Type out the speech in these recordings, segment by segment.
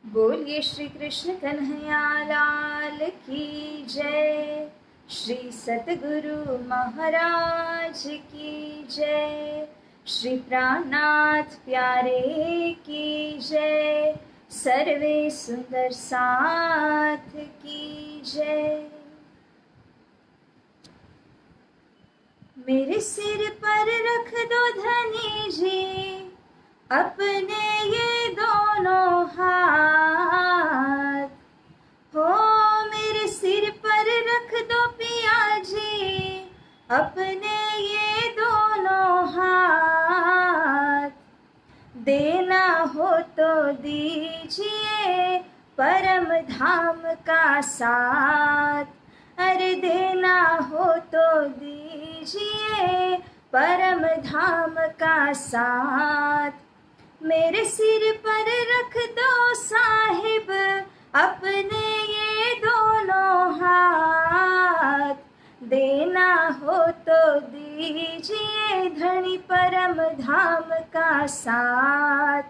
बोलिए श्री कृष्ण कन्हैया लाल की जय। श्री सतगुरु महाराज की जय। श्री प्राणनाथ प्यारे की जय। सर्वे सुंदर साथ की जय। मेरे सिर पर रख दो धनी जी अपने ये दोनों हाथ, हो मेरे सिर पर रख दो पिया जी अपने ये दोनों हाथ। देना हो तो दीजिए परम धाम का साथ, अरे देना हो तो दीजिए परम धाम का साथ। मेरे सिर पर रख दो साहिब अपने ये दोनों हाथ, देना हो तो दीजिए धनी परम धाम का साथ।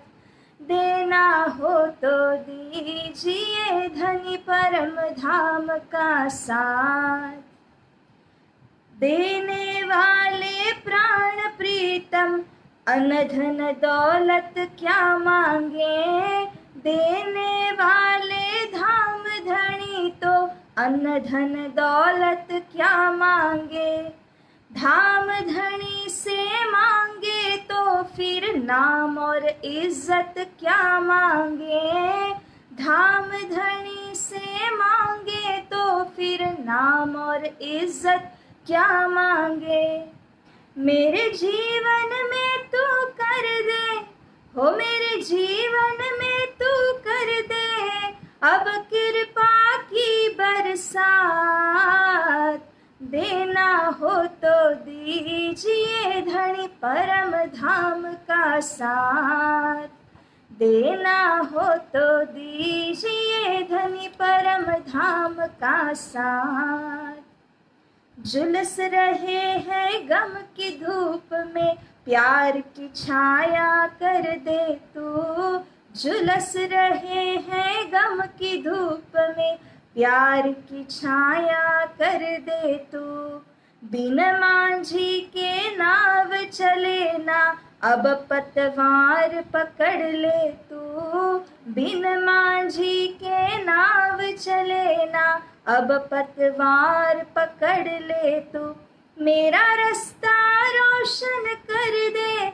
देना हो तो दीजिए धनी परम धाम का साथ। देने वाले प्राण प्रीतम अन्न धन दौलत क्या मांगे, देने वाले धाम धनी तो अन्न धन दौलत क्या मांगे। धाम धनी से मांगे तो फिर नाम और इज्जत क्या मांगे। धाम धनी से मांगे तो फिर नाम और इज्जत क्या मांगे। मेरे जीवन में तू कर दे, हो मेरे जीवन में तू कर दे अब कृपा की बरसात। देना हो तो दीजिए धनी परम धाम का साथ। देना हो तो दीजिए धनी परम धाम का साथ। झुलस रहे हैं गम की धूप में प्यार की छाया कर दे तू। झुलस रहे हैं गम की धूप में प्यार की छाया कर दे तू। बिन मांझी के नाव चले ना अब पतवार पकड़ ले तू। बिन मांझी के नाव चले ना अब पतवार पकड़ ले तू। मेरा रास्ता रोशन कर दे,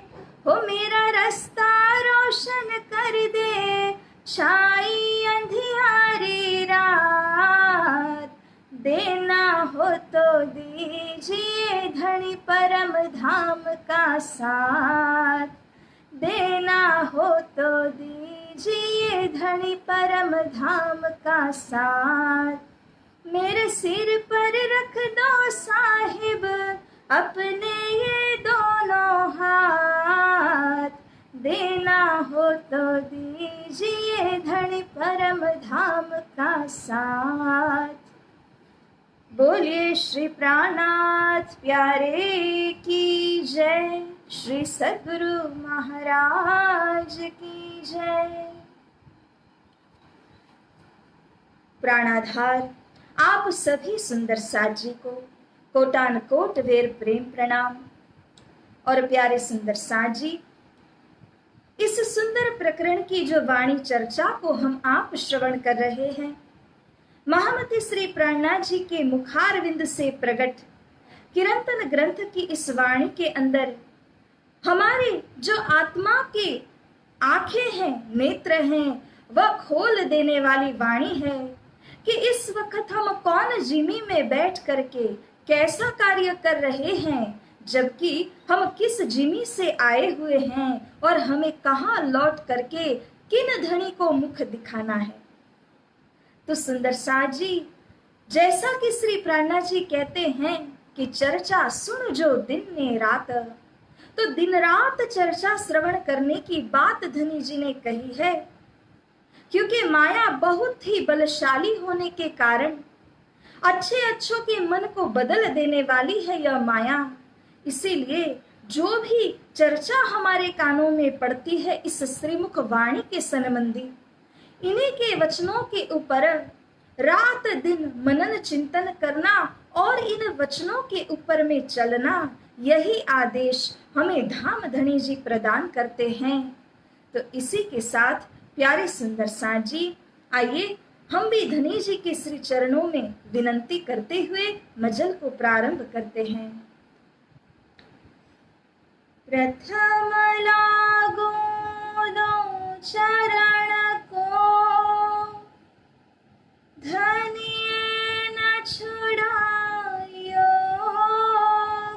हो मेरा रास्ता रोशन कर दे छाई अंधियारी रात। देना हो तो दीजिए धनी परम धाम का साथ। देना हो तो दीजिए धनी परम धाम का साथ। मेरे सिर पर रख दो साहिब अपने ये दोनों हाथ। देना हो तो दीजिए धनी परम धाम का साथ। बोलिए श्री प्राणनाथ प्यारे की जय। श्री सद्गुरु महाराज की जय। प्राणाधार आप सभी सुंदर साथ जी को कोटान कोट वेर प्रेम प्रणाम। और प्यारे सुंदर साथ जी, इस सुंदर प्रकरण की जो वाणी चर्चा को हम आप श्रवण कर रहे हैं, महामती श्री प्राणनाथ जी के मुखारविंद से प्रकट किरंतन ग्रंथ की इस वाणी के अंदर हमारे जो आत्मा के आंखें हैं, नेत्र हैं, वह खोल देने वाली वाणी है कि इस वक्त हम कौन जिमी में बैठ करके कैसा कार्य कर रहे हैं, जबकि हम किस जिमी से आए हुए हैं और हमें कहाँ लौट करके किन धनी को मुख दिखाना है। तो सुंदर साथ जी, जैसा कि श्री प्राणनाथ जी कहते हैं कि चर्चा सुन जो दिन ने रात, तो दिन रात चर्चा श्रवण करने की बात धनी जी ने कही है। क्योंकि माया बहुत ही बलशाली होने के कारण अच्छे अच्छों के मन को बदल देने वाली है यह माया। इसीलिए जो भी चर्चा हमारे कानों में पड़ती है इस श्रीमुख वाणी के संबंधी, इन्हीं के वचनों के ऊपर रात दिन मनन चिंतन करना और इन वचनों के ऊपर में चलना, यही आदेश हमें धाम धनी जी प्रदान करते हैं। तो इसी के साथ प्यारे सुंदर साथ जी, आइए हम भी धनी जी के श्री चरणों में विनंती करते हुए मजल को प्रारंभ करते हैं। प्रथम लागो दो चरण को, धनी न छुड़ायो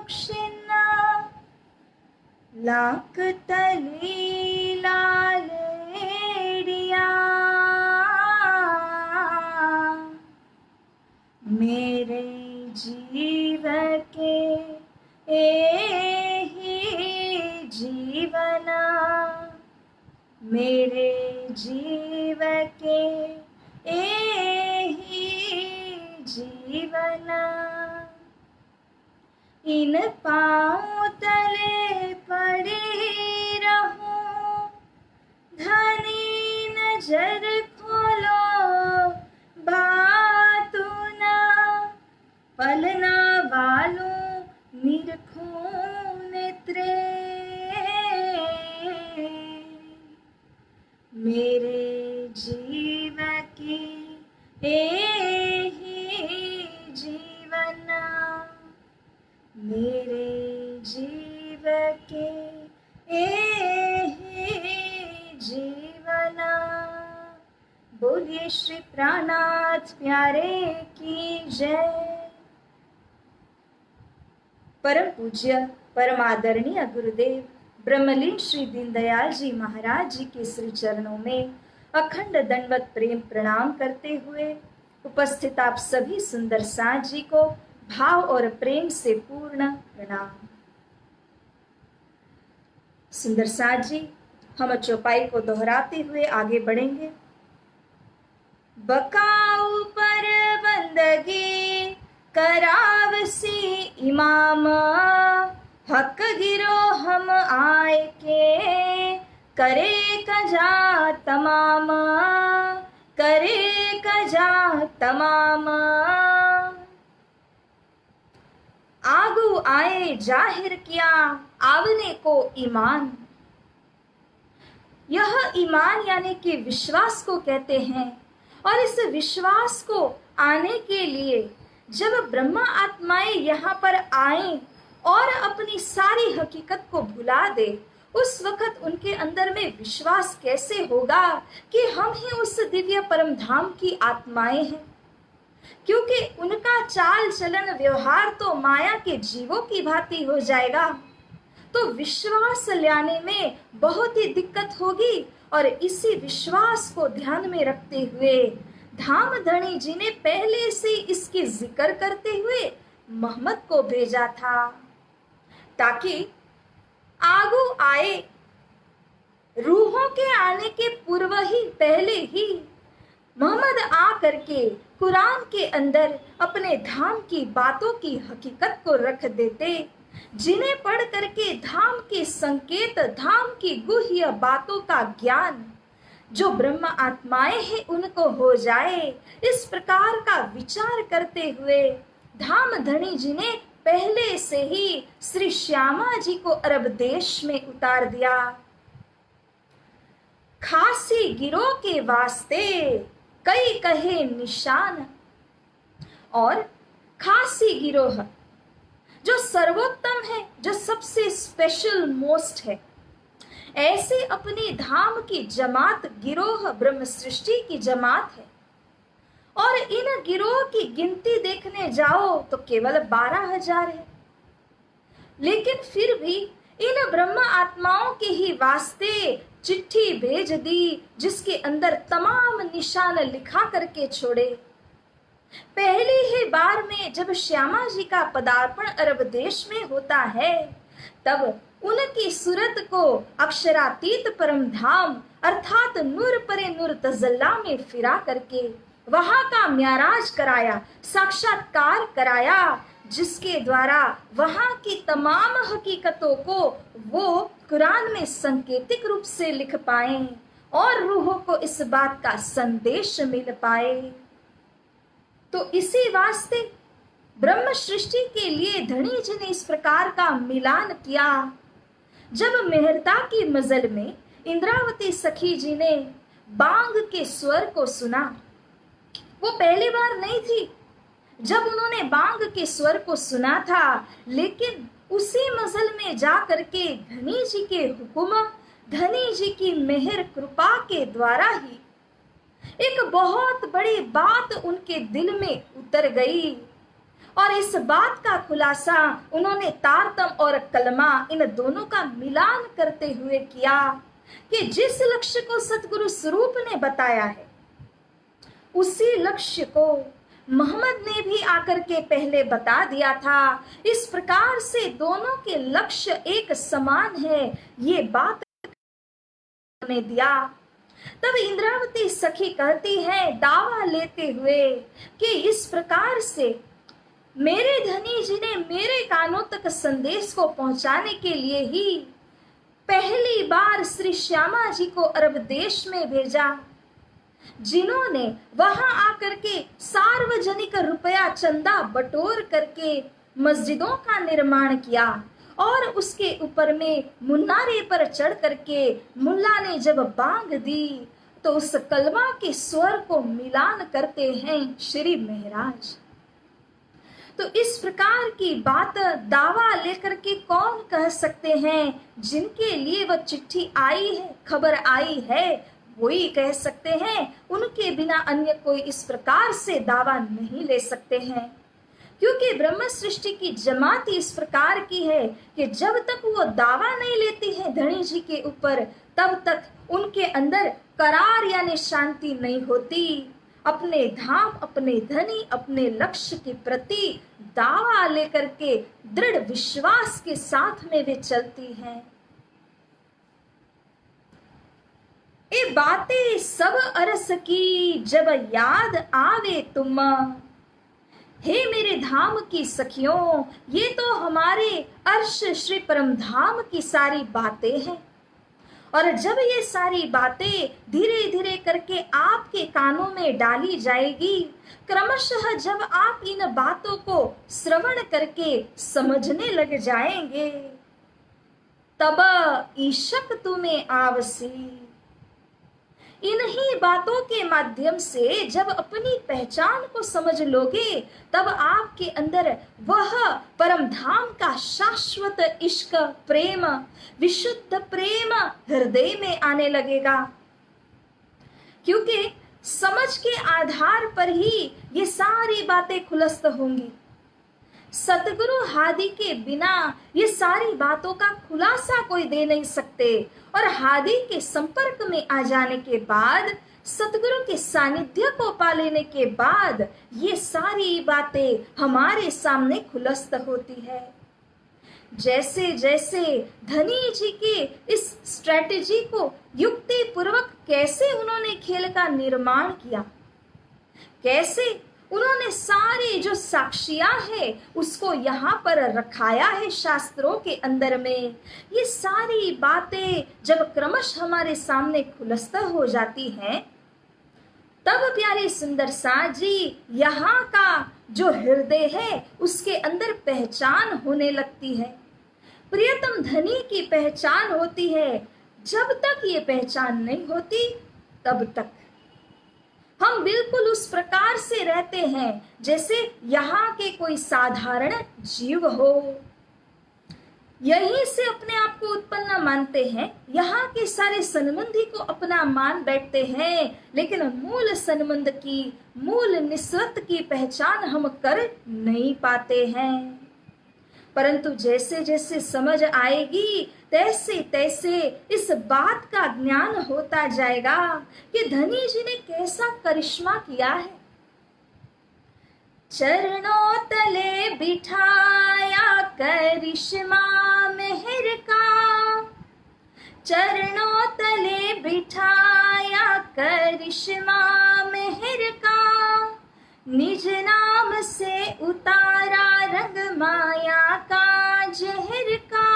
क्षिन्न, लाख तली लालेड़िया, मेरे जीव के एहि जीवना, मेरे जीव के एहि जीवना, इन पाँव तले पड़े रहूं, धनी नजर खोलो बातू ना, पलना वालों निरखूं नेत्रे, मेरे जीव की एहि जीवना, मेरे जीव के एहि जीवना। बोलिए श्री प्राणनाथ प्यारे की जय। परम पूज्य परम आदरणीय गुरुदेव ब्रह्मलीन श्री दीनदयाल जी महाराज जी के श्री चरणों में अखंड दंडवत प्रेम प्रणाम करते हुए उपस्थित आप सभी सुंदर साथ जी को भाव और प्रेम से पूर्ण प्रणाम। सुंदर साथ जी, हम चौपाई को दोहराते हुए आगे बढ़ेंगे। बकाऊ पर बंदगी करावसी इमाम, हक गिरो हम आए के, करे कजा तमाम, करे कजा तमाम। आगू आए जाहिर किया आवने को ईमान। यह ईमान यानी कि विश्वास को कहते हैं। और इस विश्वास को आने के लिए जब ब्रह्मा आत्माएं यहाँ पर आए और अपनी सारी हकीकत को भुला दे, उस वक्त उनके अंदर में विश्वास कैसे होगा कि हम ही उस दिव्य परम धाम की आत्माएं हैं, क्योंकि उनका चाल चलन व्यवहार तो माया के जीवों की भांति हो जाएगा। तो विश्वास लाने में बहुत ही दिक्कत होगी। और इसी विश्वास को ध्यान में रखते हुए धाम धनी जी ने पहले से इसकी जिक्र करते हुए मोहम्मद को भेजा था, ताकि आगू आए रूहों के आने के पूर्व ही पहले ही मोहम्मद आ करके कुरान के अंदर अपने धाम की बातों की हकीकत को रख देते, जिन्हें पढ़ करके धाम के संकेत, धाम की गुह्य बातों का ज्ञान जो ब्रह्म आत्माएं हैं उनको हो जाए। इस प्रकार का विचार करते हुए धाम धनी जी ने पहले से ही श्री श्यामा जी को अरब देश में उतार दिया। खासी गिरोह के वास्ते कई कहे निशान, और खासी गिरोह जो सर्वोत्तम है, जो सबसे स्पेशल मोस्ट है, ऐसे अपनी धाम की जमात गिरोह ब्रह्म सृष्टि की जमात है। और इन गिरोह की गिनती देखने जाओ तो केवल 12,000 है, लेकिन फिर भी इन ब्रह्म आत्माओं के ही वास्ते चिट्ठी भेज दी, जिसके अंदर तमाम निशान लिखा करके छोड़े। पहली ही बार में जब श्यामा जी का पदार्पण अरब देश में होता है, तब उनकी सूरत को अक्षरातीत परम धाम अर्थात नूर परे नूर तजल्ला में फिरा करके वहां का म्याराज कराया, साक्षात्कार कराया, जिसके द्वारा वहां की तमाम हकीकतों को वो कुरान में संकेतिक रूप से लिख पाए। और रूहों को इस बात का संदेश मिल पाए। तो इसी वास्ते ब्रह्म सृष्टि के लिए धनी जी ने इस प्रकार का मिलान किया। जब मेहरता की मजल में इंद्रावती सखी जी ने बांग के स्वर को सुना, वो पहली बार नहीं थी जब उन्होंने बांग के स्वर को सुना था, लेकिन उसी मजल में जा करके धनी जी के हुक्म, धनी जी की मेहर कृपा के द्वारा ही एक बहुत बड़ी बात उनके दिल में उतर गई। और इस बात का खुलासा उन्होंने तारतम और कलमा इन दोनों का मिलान करते हुए किया कि जिस लक्ष्य को सतगुरु स्वरूप ने बताया है, उसी लक्ष्य को मोहम्मद ने भी आकर के पहले बता दिया था। इस प्रकार से दोनों के लक्ष्य एक समान है, ये बात ने दिया। तब इंद्रावती सखी कहती है दावा लेते हुए कि इस प्रकार से मेरे धनी जी ने मेरे कानों तक संदेश को पहुंचाने के लिए ही पहली बार श्री श्यामा जी को अरब देश में भेजा, जिन्होंने वहां आकर के सार्वजनिक रुपया चंदा बटोर करके मस्जिदों का निर्माण किया। और उसके ऊपर में मुन्नारे पर चढ़ करके मुल्ला ने जब बांग दी तो उस कलमा के स्वर को मिलान करते हैं श्री महाराज। तो इस प्रकार की बात दावा लेकर के कौन कह सकते हैं? जिनके लिए वह चिट्ठी आई है, खबर आई है, वही कह सकते हैं। उनके बिना अन्य कोई इस प्रकार से दावा नहीं ले सकते हैं, क्योंकि ब्रह्म सृष्टि की जमात इस प्रकार की है कि जब तक वो दावा नहीं लेती है धनी जी के ऊपर, तब तक उनके अंदर करार यानी शांति नहीं होती। अपने धाम, अपने धनी, अपने लक्ष्य के प्रति दावा लेकर के दृढ़ विश्वास के साथ में वे चलती हैं। ये बातें सब अरस की जब याद आवे तुम, हे मेरे धाम की सखियों, ये तो हमारे अर्श श्री परम धाम की सारी बातें हैं। और जब ये सारी बातें धीरे धीरे करके आपके कानों में डाली जाएगी, क्रमशः जब आप इन बातों को श्रवण करके समझने लग जाएंगे, तब ईशक तुम्हें आवसी। इन्हीं बातों के माध्यम से जब अपनी पहचान को समझ लोगे, तब आपके अंदर वह परम धाम का शाश्वत इश्क, प्रेम, विशुद्ध प्रेम हृदय में आने लगेगा। क्योंकि समझ के आधार पर ही ये सारी बातें खुलस्त होंगी। सतगुरु हादी के बिना ये सारी बातों का खुलासा कोई दे नहीं सकते। और हादी के संपर्क में आ जाने के बाद, सतगुरु के सानिध्य को पा लेने के बाद, ये सारी बातें हमारे सामने खुलस्त होती है। जैसे जैसे धनी जी के इस स्ट्रेटेजी को युक्ति पूर्वक कैसे उन्होंने खेल का निर्माण किया, कैसे उन्होंने सारी जो साक्षियां है उसको यहाँ पर रखाया है शास्त्रों के अंदर में, ये सारी बातें जब क्रमश हमारे सामने खुलस्त हो जाती हैं, तब प्यारे सुंदर साथ जी यहाँ का जो हृदय है उसके अंदर पहचान होने लगती है। प्रियतम धनी की पहचान होती है। जब तक ये पहचान नहीं होती, तब तक हम बिल्कुल उस प्रकार से रहते हैं जैसे यहाँ के कोई साधारण जीव हो। यहीं से अपने आप को उत्पन्न मानते हैं, यहाँ के सारे संबंधी को अपना मान बैठते हैं, लेकिन मूल संबंध की, मूल निस्वत की पहचान हम कर नहीं पाते हैं। परंतु जैसे जैसे समझ आएगी, तैसे तैसे इस बात का ज्ञान होता जाएगा कि धनी जी ने कैसा करिश्मा किया है। चरणों तले बिठाया करिश्मा मेहर का, चरणों तले बिठाया करिश्मा मेहर का, निज नाम से उतारा रंग माया का जहर का,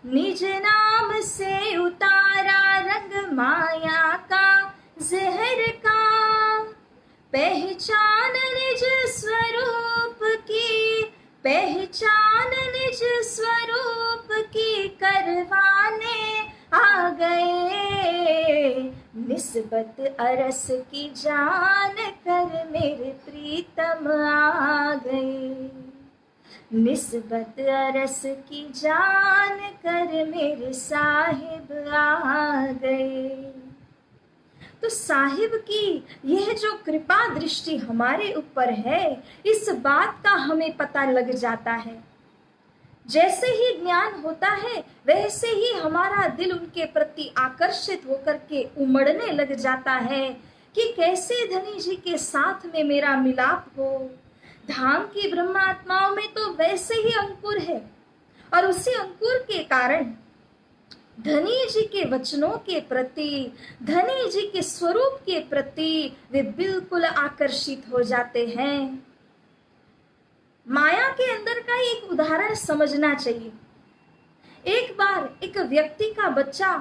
निज नाम से उतारा रंग माया का जहर का, पहचान निज स्वरूप की, पहचान निज स्वरूप की करवाने आ गए। निस्बत अरस की जान कर मेरे प्रीतम आ गए, निस्बत अरस की जान कर मेरे साहिब आ गए। तो साहिब की यह जो कृपा दृष्टि हमारे ऊपर है, इस बात का हमें पता लग जाता है। जैसे ही ज्ञान होता है वैसे ही हमारा दिल उनके प्रति आकर्षित होकर के उमड़ने लग जाता है कि कैसे धनी जी के साथ में मेरा मिलाप हो। धाम की ब्रह्मात्माओं में तो वैसे ही अंकुर है, और उसी अंकुर के कारण धनी जी के वचनों के प्रति, धनी जी के स्वरूप के प्रति वे बिल्कुल आकर्षित हो जाते हैं। माया के अंदर का एक उदाहरण समझना चाहिए। एक बार एक व्यक्ति का बच्चा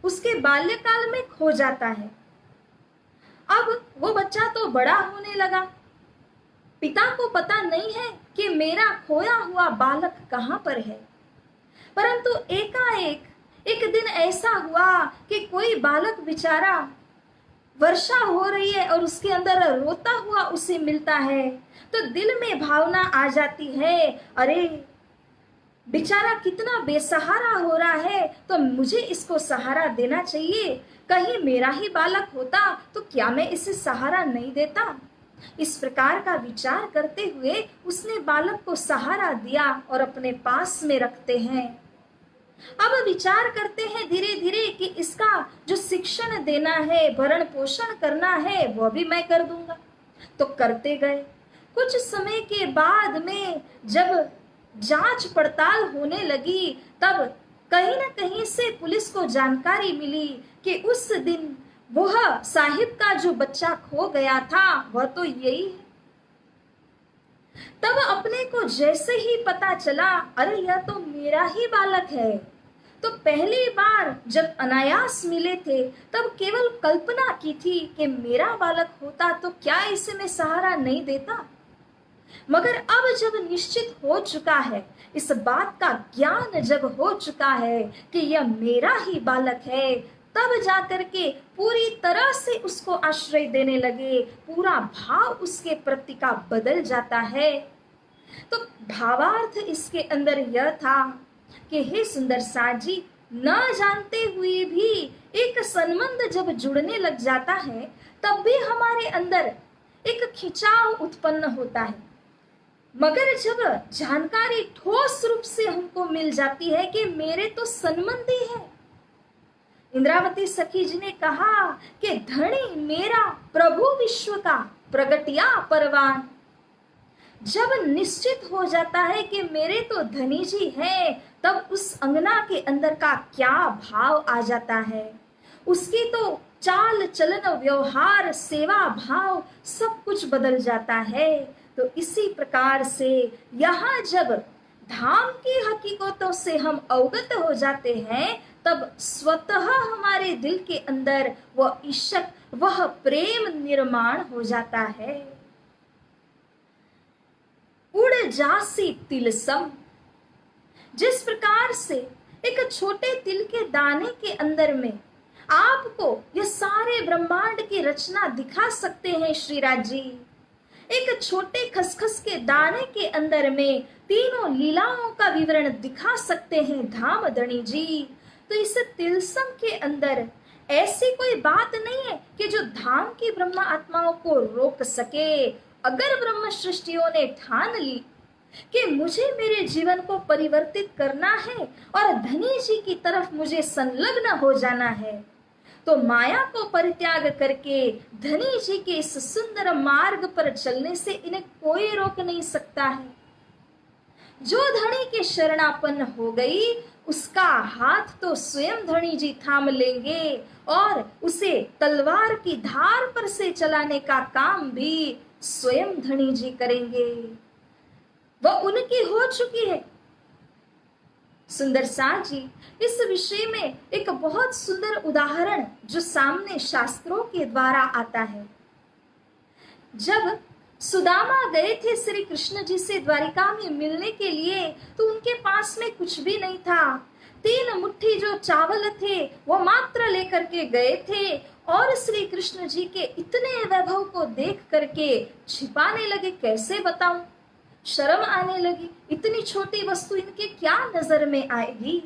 उसके बाल्यकाल में खो जाता है। अब वो बच्चा तो बड़ा होने लगा, पिता को पता नहीं है कि मेरा खोया हुआ बालक कहाँ पर है। परंतु एकाएक एक दिन ऐसा हुआ कि कोई बालक बेचारा, वर्षा हो रही है और उसके अंदर रोता हुआ उसे मिलता है, तो दिल में भावना आ जाती है, अरे बेचारा कितना बेसहारा हो रहा है, तो मुझे इसको सहारा देना चाहिए। कहीं मेरा ही बालक होता तो क्या मैं इसे सहारा नहीं देता। इस प्रकार का विचार करते हुए उसने बालक को सहारा दिया और अपने पास में रखते हैं। अब विचार करते हैं धीरे धीरे कि इसका जो शिक्षण देना है, भरण पोषण करना है, वो भी मैं कर दूंगा। तो करते गए। कुछ समय के बाद में जब जांच पड़ताल होने लगी, तब कहीं न कहीं से पुलिस को जानकारी मिली कि उस दिन वह साहिब का जो बच्चा खो गया था वह तो यही है। तब अपने को जैसे ही पता चला, अरे यह तो मेरा ही बालक है। तो पहली बार जब अनायास मिले थे तब केवल कल्पना की थी कि मेरा बालक होता तो क्या इसे मैं सहारा नहीं देता। मगर अब जब निश्चित हो चुका है, इस बात का ज्ञान जब हो चुका है कि यह मेरा ही बालक है, तब जाकर के पूरी तरह से उसको आश्रय देने लगे। पूरा भाव उसके प्रति का बदल जाता है। तो भावार्थ इसके अंदर यह था कि हे सुंदर साज जी, न जानते हुए भी एक संबंध जब जुड़ने लग जाता है तब भी हमारे अंदर एक खिंचाव उत्पन्न होता है। मगर जब जानकारी ठोस रूप से हमको मिल जाती है कि मेरे तो संबंधी है। इंद्रावती सखी जी ने कहा कि धनी मेरा प्रभु विश्व का प्रगटिया परवान। जब निश्चित हो जाता है कि मेरे तो धनी जी हैं, तब उस अंगना के अंदर का क्या भाव आ जाता है। उसकी तो चाल चलन व्यवहार सेवा भाव सब कुछ बदल जाता है। तो इसी प्रकार से यहाँ जब धाम की हकीकतों से हम अवगत हो जाते हैं, तब स्वतः हमारे दिल के अंदर वह इश्क, वह प्रेम निर्माण हो जाता है। उड़ जासी तिलसम, जिस प्रकार से एक छोटे तिल के दाने के अंदर में आपको यह सारे ब्रह्मांड की रचना दिखा सकते हैं श्रीराज जी। एक छोटे खसखस के दाने के अंदर में तीनों लीलाओं का विवरण दिखा सकते हैं धामधनी जी। तो इस तिलसम के अंदर ऐसी कोई बात नहीं है कि जो धाम की ब्रह्मा आत्माओं को रोक सके। अगर ब्रह्म सृष्टियों ने ठान ली कि मुझे मेरे जीवन को परिवर्तित करना है और धनी जी की तरफ मुझे संलग्न हो जाना है, तो माया को परित्याग करके धनी जी के इस सुंदर मार्ग पर चलने से इन्हें कोई रोक नहीं सकता है। जो धनी के शरणापन्न हो गई, उसका हाथ तो स्वयं धनी जी थाम लेंगे और उसे तलवार की धार पर से चलाने का काम भी स्वयं धनी जी करेंगे। वह उनकी हो चुकी है। सुंदर साज जी इस विषय में एक बहुत सुंदर उदाहरण जो सामने शास्त्रों के द्वारा आता है। जब सुदामा गए थे श्री कृष्ण जी से द्वारिका में मिलने के लिए, तो उनके पास में कुछ भी नहीं था। 3 मुट्ठी जो चावल थे वो मात्र लेकर के गए थे और श्री कृष्ण जी के इतने वैभव को देख करके छिपाने लगे। कैसे बताऊं, शर्म आने लगी, इतनी छोटी वस्तु इनके क्या नजर में आएगी।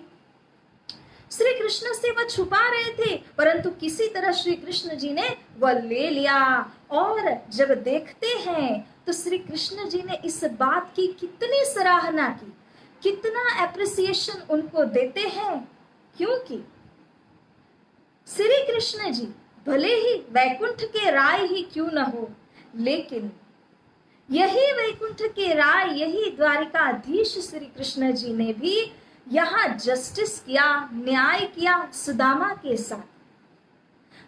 श्री कृष्ण से वह छुपा रहे थे, परंतु किसी तरह श्री कृष्ण जी ने वह ले लिया। और जब देखते हैं तो श्री कृष्ण जी ने इस बात की कितनी सराहना की, कितना एप्रिसिएशन उनको देते हैं। क्योंकि श्री कृष्ण जी भले ही वैकुंठ के राय ही क्यों न हो, लेकिन यही वैकुंठ के राय, यही द्वारिकाधीश श्री कृष्ण जी ने भी यहाँ जस्टिस किया, न्याय किया सुदामा के साथ।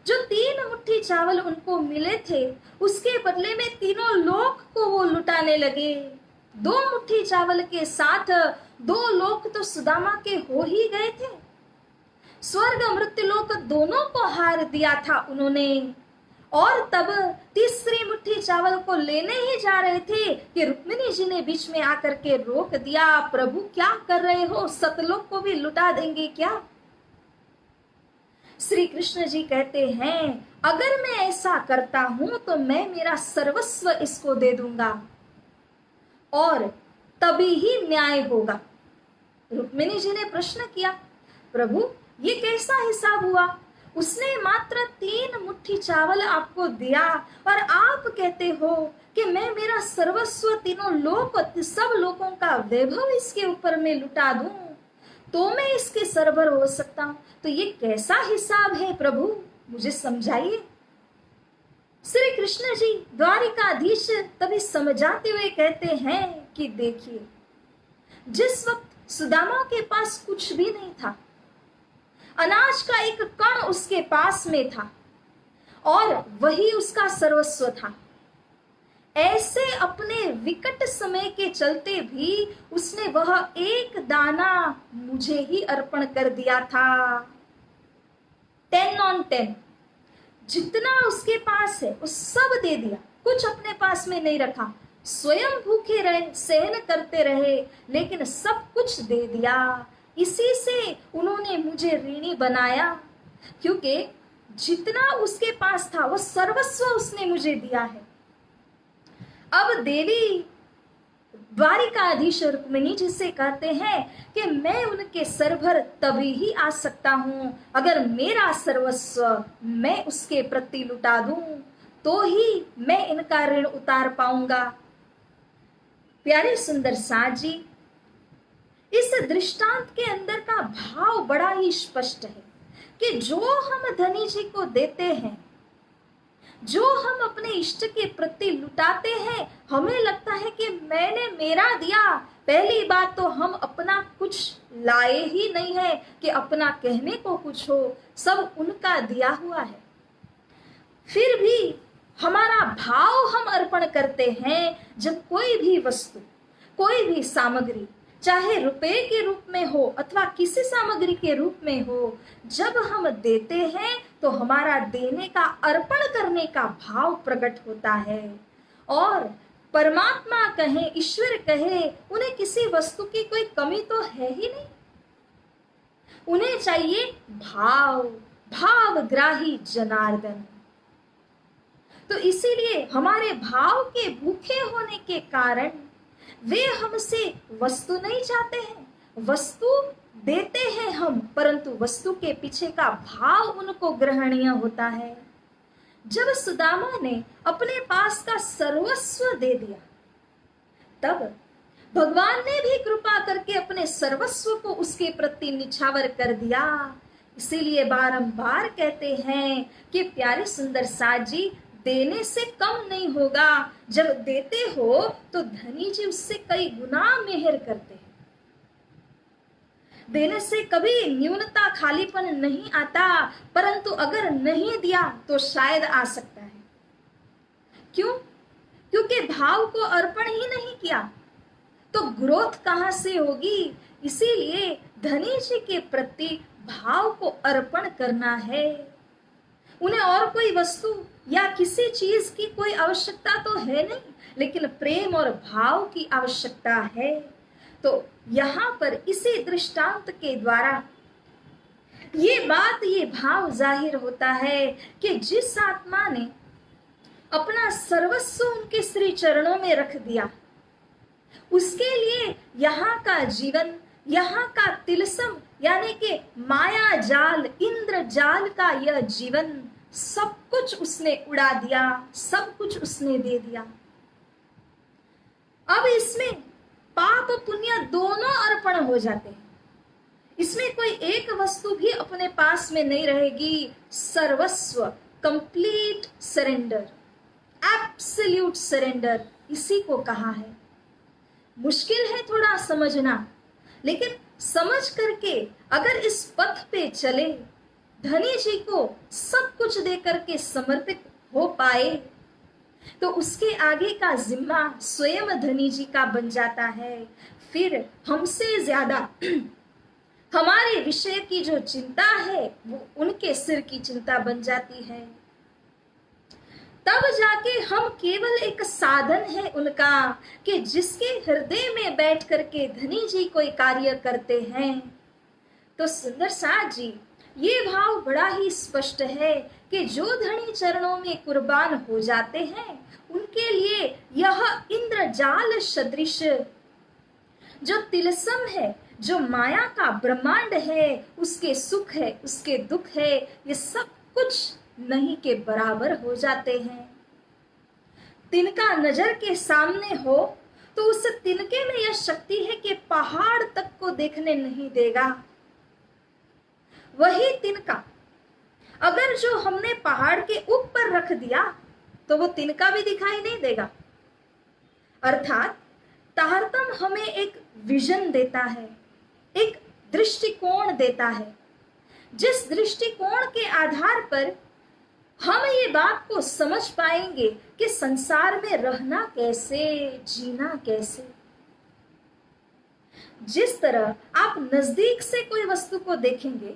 जो 3 मुट्ठी चावल उनको मिले थे, उसके बदले में तीनों लोक को वो लुटाने लगे। 2 मुट्ठी चावल के साथ 2 लोक तो सुदामा के हो ही गए थे। स्वर्ग मृत्यु लोक दोनों को हार दिया था उन्होंने। और तब तीसरी मुट्ठी चावल को लेने ही जा रहे थे कि रुक्मिणी जी ने बीच में आकर के रोक दिया। प्रभु क्या कर रहे हो, सतलोक को भी लुटा देंगे क्या? श्री कृष्ण जी कहते हैं अगर मैं ऐसा करता हूं तो मैं मेरा सर्वस्व इसको दे दूंगा और तभी ही न्याय होगा। रुक्मिणी जी ने प्रश्न किया, प्रभु ये कैसा हिसाब हुआ? उसने मात्र 3 मुट्ठी चावल आपको दिया और आप कहते हो कि मैं मेरा सर्वस्व तीनों लोक, सब लोगों का वैभव इसके ऊपर में लुटा दूं तो मैं इसके सरबर हो सकता हूं। तो ये कैसा हिसाब है प्रभु, मुझे समझाइए। श्री कृष्ण जी द्वारिकाधीश तभी समझाते हुए कहते हैं कि देखिए, जिस वक्त सुदामा के पास कुछ भी नहीं था, अनाज का एक कण उसके पास में था और वही उसका सर्वस्व था, ऐसे अपने विकट समय के चलते भी उसने वह एक दाना मुझे ही अर्पण कर दिया था। 10 on 10 जितना उसके पास है वो सब दे दिया, कुछ अपने पास में नहीं रखा। स्वयं भूखे रहे, सहन करते रहे, लेकिन सब कुछ दे दिया। इसी से उन्होंने मुझे ऋणी बनाया, क्योंकि जितना उसके पास था वो सर्वस्व उसने मुझे दिया है। अब देवी द्वारिकाधीश रुक्मिणी जी से कहते हैं कि मैं उनके सरभर तभी ही आ सकता हूं अगर मेरा सर्वस्व मैं उसके प्रति लुटा दूं, तो ही मैं इनका ऋण उतार पाऊंगा। प्यारे सुंदर साज जी, इस दृष्टांत के अंदर का भाव बड़ा ही स्पष्ट है कि जो हम धनी जी को देते हैं, जो हम अपने इष्ट के प्रति लुटाते हैं, हमें लगता है कि मैंने मेरा दिया। पहली बात तो हम अपना कुछ लाए ही नहीं है कि अपना कहने को कुछ हो, सब उनका दिया हुआ है। फिर भी हमारा भाव हम अर्पण करते हैं जब कोई भी वस्तु, कोई भी सामग्री, चाहे रुपए के रूप में हो अथवा किसी सामग्री के रूप में हो, जब हम देते हैं तो हमारा देने का, अर्पण करने का भाव प्रकट होता है। और परमात्मा कहे, ईश्वर कहे, उन्हें किसी वस्तु की कोई कमी तो है ही नहीं। उन्हें चाहिए भाव, भावग्राही जनार्दन। तो इसीलिए हमारे भाव के भूखे होने के कारण वे हमसे वस्तु नहीं चाहते हैं, वस्तु देते हैं हम, परंतु वस्तु के पीछे का भाव उनको ग्रहणीय होता है। जब सुदामा ने अपने पास का सर्वस्व दे दिया, तब भगवान ने भी कृपा करके अपने सर्वस्व को उसके प्रति निछावर कर दिया। इसीलिए बारंबार कहते हैं कि प्यारे सुंदर साज जी, देने से कम नहीं होगा। जब देते हो तो धनी जी उससे कई गुना मेहर करते हैं। देने से कभी न्यूनता, खालीपन नहीं आता, परंतु अगर नहीं दिया तो शायद आ सकता है। क्यों? क्योंकि भाव को अर्पण ही नहीं किया। तो ग्रोथ कहाँ से होगी। इसीलिए धनी जी के प्रति भाव को अर्पण करना है। उन्हें और कोई वस्तु या किसी चीज की कोई आवश्यकता तो है नहीं, लेकिन प्रेम और भाव की आवश्यकता है। तो यहाँ पर इसी दृष्टांत के द्वारा ये भाव जाहिर होता है कि जिस आत्मा ने अपना सर्वस्व उनके श्री चरणों में रख दिया, उसके लिए यहाँ का जीवन, यहाँ का तिलसम यानी कि माया जाल, इंद्र जाल का यह जीवन, सब कुछ उसने उड़ा दिया, सब कुछ उसने दे दिया। अब इसमें पाप पुण्य दोनों अर्पण हो जाते हैं। इसमें कोई एक वस्तु भी अपने पास में नहीं रहेगी। सर्वस्व, कंप्लीट सरेंडर, एब्सोल्यूट सरेंडर, इसी को कहा है। मुश्किल है थोड़ा समझना, लेकिन समझ करके अगर इस पथ पे चले, धनी जी को सब कुछ दे करके समर्पित हो पाए, तो उसके आगे का जिम्मा स्वयं धनी जी का बन जाता है। फिर हमसे ज्यादा हमारे विषय की जो चिंता है वो उनके सिर की चिंता बन जाती है। तब जाके हम केवल एक साधन है उनका, कि जिसके हृदय में बैठ करके धनी जी कोई कार्य करते हैं। तो सुंदर साथ जी, ये भाव बड़ा ही स्पष्ट है कि जो धनी चरणों में कुर्बान हो जाते हैं, उनके लिए यह इंद्रजाल सदृश जो तिलसम है, जो माया का ब्रह्मांड है, उसके सुख है, उसके दुख है, ये सब कुछ नहीं के बराबर हो जाते हैं। तिनका नजर के सामने हो तो उस तिनके में यह शक्ति है कि पहाड़ तक को देखने नहीं देगा। वही तिनका अगर जो हमने पहाड़ के ऊपर रख दिया तो वो तिनका भी दिखाई नहीं देगा। अर्थात तारतम हमें एक विजन देता है, एक दृष्टिकोण देता है, जिस दृष्टिकोण के आधार पर हम ये बात को समझ पाएंगे कि संसार में रहना कैसे, जीना कैसे। जिस तरह आप नजदीक से कोई वस्तु को देखेंगे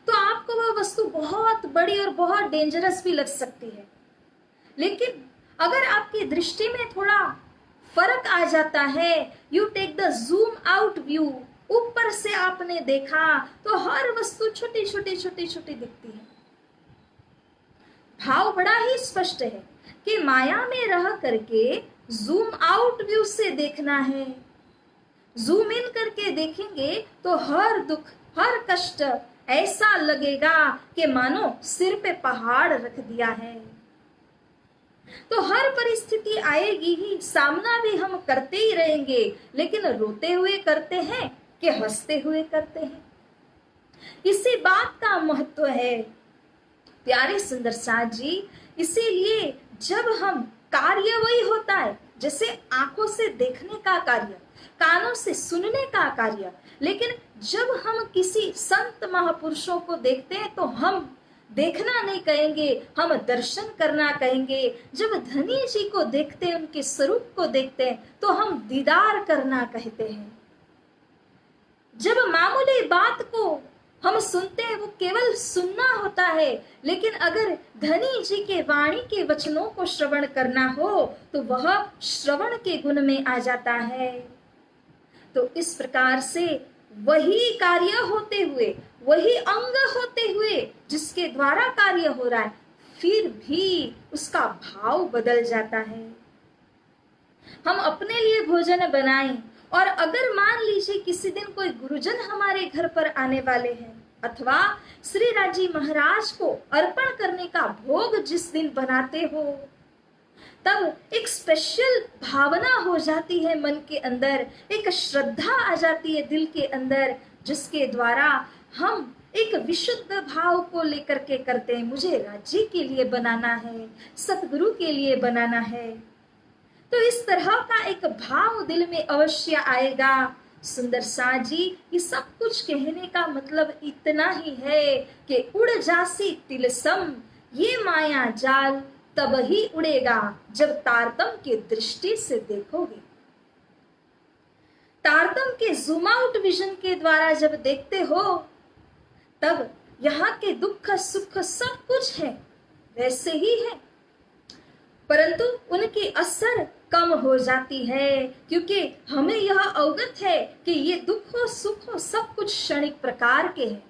तो आपको वह वस्तु बहुत बड़ी और बहुत डेंजरस भी लग सकती है, लेकिन अगर आपकी दृष्टि में थोड़ा फर्क आ जाता है, you take the zoom out view, ऊपर से आपने देखा तो हर वस्तु छोटी छोटी छोटी छोटी दिखती है। भाव बड़ा ही स्पष्ट है कि माया में रह करके जूम आउट व्यू से देखना है। जूम इन करके देखेंगे तो हर दुख, हर कष्ट ऐसा लगेगा कि मानो सिर पे पहाड़ रख दिया है। तो हर परिस्थिति आएगी ही, सामना भी हम करते ही रहेंगे, लेकिन रोते हुए करते हैं कि हंसते हुए करते हैं, इसी बात का महत्व है प्यारे सुंदर साथ जी। इसीलिए जब हम कार्य वही होता है, जैसे आंखों से देखने का कार्य, कानों से सुनने का कार्य, लेकिन जब हम किसी संत महापुरुषों को देखते हैं तो हम देखना नहीं कहेंगे, हम दर्शन करना कहेंगे। जब धनी जी को देखते हैं, उनके स्वरूप को देखते हैं, तो हम दीदार करना कहते हैं। जब मामूली बात को हम सुनते हैं वो केवल सुनना होता है, लेकिन अगर धनी जी के वाणी के वचनों को श्रवण करना हो तो वह श्रवण के गुण में आ जाता है। तो इस प्रकार से वही कार्य होते हुए, वही अंग होते हुए जिसके द्वारा कार्य हो रहा है, फिर भी उसका भाव बदल जाता है। हम अपने लिए भोजन बनाएं और अगर मान लीजिए किसी दिन कोई गुरुजन हमारे घर पर आने वाले हैं, अथवा श्री राजी महाराज को अर्पण करने का भोग जिस दिन बनाते हो, तब एक स्पेशल भावना हो जाती है मन के अंदर, एक श्रद्धा आ जाती है दिल के अंदर, जिसके द्वारा हम एक विशुद्ध भाव को लेकर के करते हैं। मुझे राज्य के लिए बनाना है, सतगुरु के लिए बनाना है। तो इस तरह का एक भाव दिल में अवश्य आएगा। सुंदर साथ जी, ये सब कुछ कहने का मतलब इतना ही है कि उड़ जासी तिलसम, ये माया जाल तब ही उड़ेगा जब तारतम की दृष्टि से देखोगे। तारतम के जूम आउट विजन के द्वारा जब देखते हो तब यहाँ के दुख सुख सब कुछ है वैसे ही है, परंतु उनकी असर कम हो जाती है, क्योंकि हमें यह अवगत है कि ये दुख हो सुख हो सब कुछ क्षणिक प्रकार के हैं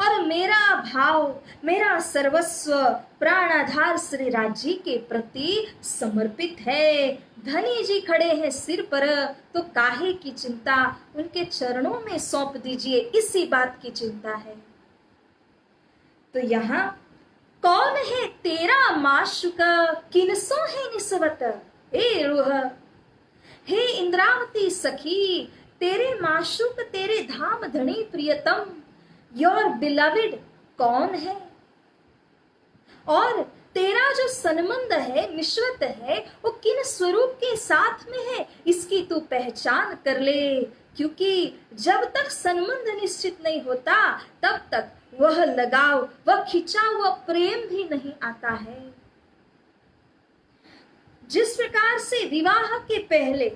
और मेरा भाव मेरा सर्वस्व प्राणाधार श्री राज जी के प्रति समर्पित है। धनी जी खड़े हैं सिर पर तो काहे की चिंता, उनके चरणों में सौंप दीजिए, इसी बात की चिंता है। तो यहाँ कौन है तेरा माशुक किनसो है निस्वत, हे रूह हे इंद्रावती सखी, तेरे माशुक तेरे धाम धनी प्रियतम योर बिलविड कौन है, और तेरा जो संबंध है निश्वत है वो किन स्वरूप के साथ में है, इसकी तू पहचान कर ले, क्योंकि जब तक संबंध निश्चित नहीं होता तब तक वह लगाव वह खिंचा हुआ प्रेम भी नहीं आता है। जिस प्रकार से विवाह के पहले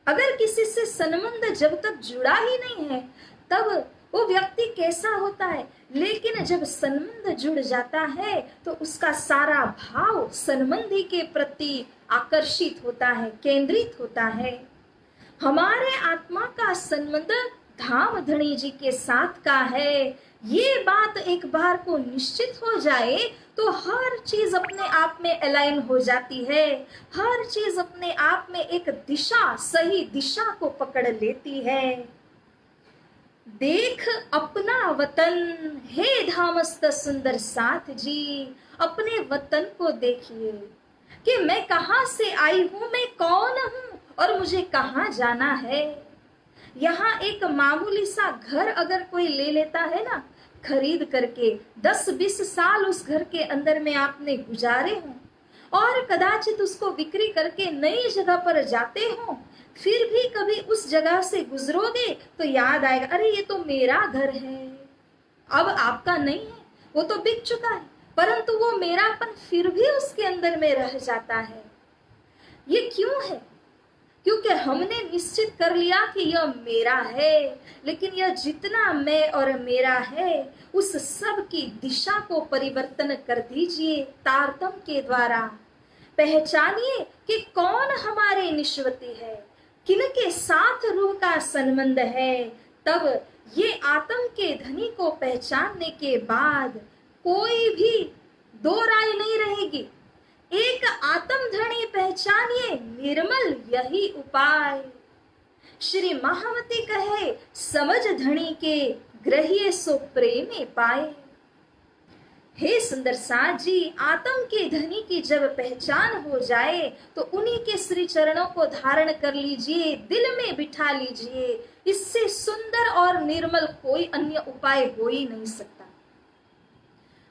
अगर किसी से संबंध जब तक जुड़ा ही नहीं है तब वो व्यक्ति कैसा होता है, लेकिन जब संबंध जुड़ जाता है तो उसका सारा भाव संबंधी के प्रति आकर्षित होता है, केंद्रित होता है। हमारे आत्मा का संबंध धाम धनी जी के साथ का है, ये बात एक बार को निश्चित हो जाए तो हर चीज अपने आप में अलाइन हो जाती है, हर चीज अपने आप में एक दिशा सही दिशा को पकड़ लेती है। देख अपना वतन हे धामस्थ सुंदर साथ जी, अपने वतन को देखिए कि मैं कहाँ से आई हूँ, मैं कौन हूँ और मुझे कहाँ जाना है। यहाँ एक मामूली सा घर अगर कोई ले लेता है ना खरीद करके, 10-20 साल उस घर के अंदर में आपने गुजारे हों और कदाचित उसको बिक्री करके नई जगह पर जाते हो, फिर भी कभी उस जगह से गुजरोगे तो याद आएगा अरे ये तो मेरा घर है, अब आपका नहीं है, वो तो बिक चुका है, परंतु वो मेरापन फिर भी उसके अंदर में रह जाता है। ये क्यों है? क्योंकि हमने निश्चित कर लिया कि यह मेरा है, लेकिन यह जितना मैं और मेरा है उस सब की दिशा को परिवर्तन कर दीजिए तारतम के द्वारा। पहचानिए कि कौन हमारे निश्वती है, किनके साथ रूह का संबंध है। तब ये आत्म के धनी को पहचानने के बाद कोई भी दो राय नहीं रहेगी। एक आत्म धनी पहचानिए निर्मल यही उपाय। श्री महावती कहे समझ धनी के ग्रहिए सो प्रेमे पाए। हे सुंदर साथ जी, आत्म के धनी की जब पहचान हो जाए तो उन्हीं के श्री चरणों को धारण कर लीजिए, दिल में बिठा लीजिए। इससे सुंदर और निर्मल कोई अन्य उपाय हो ही नहीं सकता।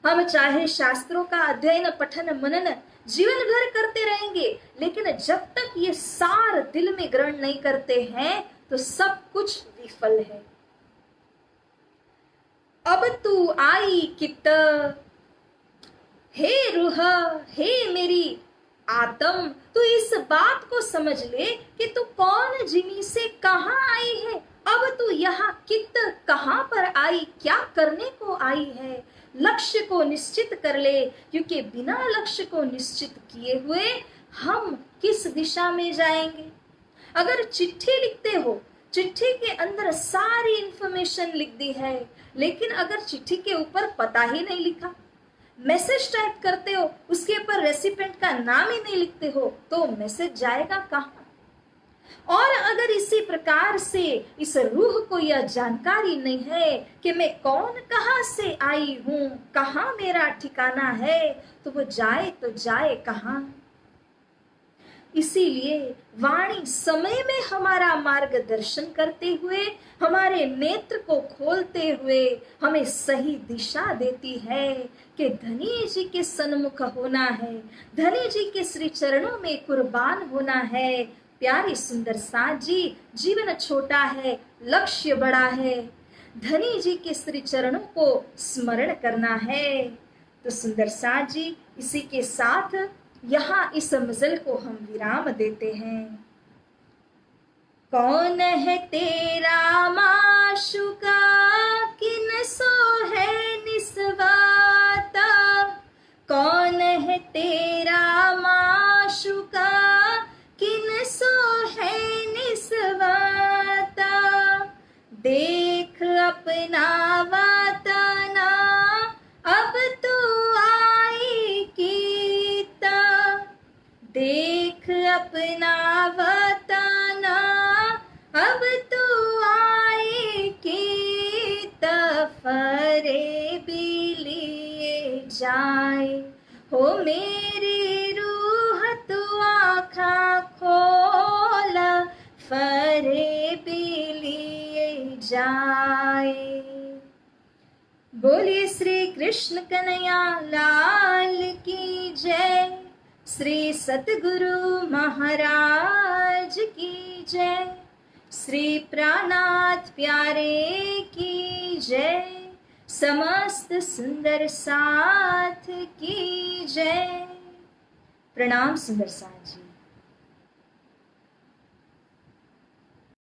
हम चाहे शास्त्रों का अध्ययन पठन मनन जीवन भर करते रहेंगे, लेकिन जब तक ये सार दिल में ग्रहण नहीं करते हैं तो सब कुछ विफल है। अब तू आई कित, हे रूह हे मेरी आत्म, तू इस बात को समझ ले कि तू कौन जिमी से कहाँ आई है। अब तू यहाँ कित कहाँ पर आई, क्या करने को आई है। लक्ष्य को निश्चित कर ले, क्योंकि बिना लक्ष्य को निश्चित किए हुए हम किस दिशा में जाएंगे। अगर चिट्ठी लिखते हो, चिट्ठी के अंदर सारी इंफॉर्मेशन लिख दी है, लेकिन अगर चिट्ठी के ऊपर पता ही नहीं लिखा, मैसेज टाइप करते हो उसके ऊपर रेसिपेंट का नाम ही नहीं लिखते हो, तो मैसेज जाएगा कहाँ। और अगर इसी प्रकार से इस रूह को यह जानकारी नहीं है कि मैं कौन कहाँ से आई हूँ, कहाँ मेरा ठिकाना है, तो वो जाए तो जाए कहाँ। इसीलिए वाणी समय में हमारा मार्गदर्शन करते हुए, हमारे नेत्र को खोलते हुए हमें सही दिशा देती है कि धनी जी के सन्मुख होना है, धनी जी के श्री चरणों में कुर्बान होना है। प्यारी सुंदर साथ जी, जीवन छोटा है, लक्ष्य बड़ा है, धनी जी के श्री चरणों को स्मरण करना है। तो सुंदर साथ जी, इसी के साथ यहाँ इस मजल को हम विराम देते हैं। कौन है तेरा माशुका, किन सो है निस्वाता। कौन है तेरा माशुका, किन सो है निस्वाता। देख अपना वतना, अब तू आई कीता। देख अपना वतना, अब तू आई कीता। फरे भी लिए जाए हो मेरी रूह, तू आँखा खोला, फरे भी लिए जाए। बोलिए श्री कृष्ण कन्हैया लाल की जय। श्री सतगुरु महाराज की जय। श्री प्राणनाथ प्यारे की जय। समस्त सुंदर साथ की जय। प्रणाम सुंदर साथ जी।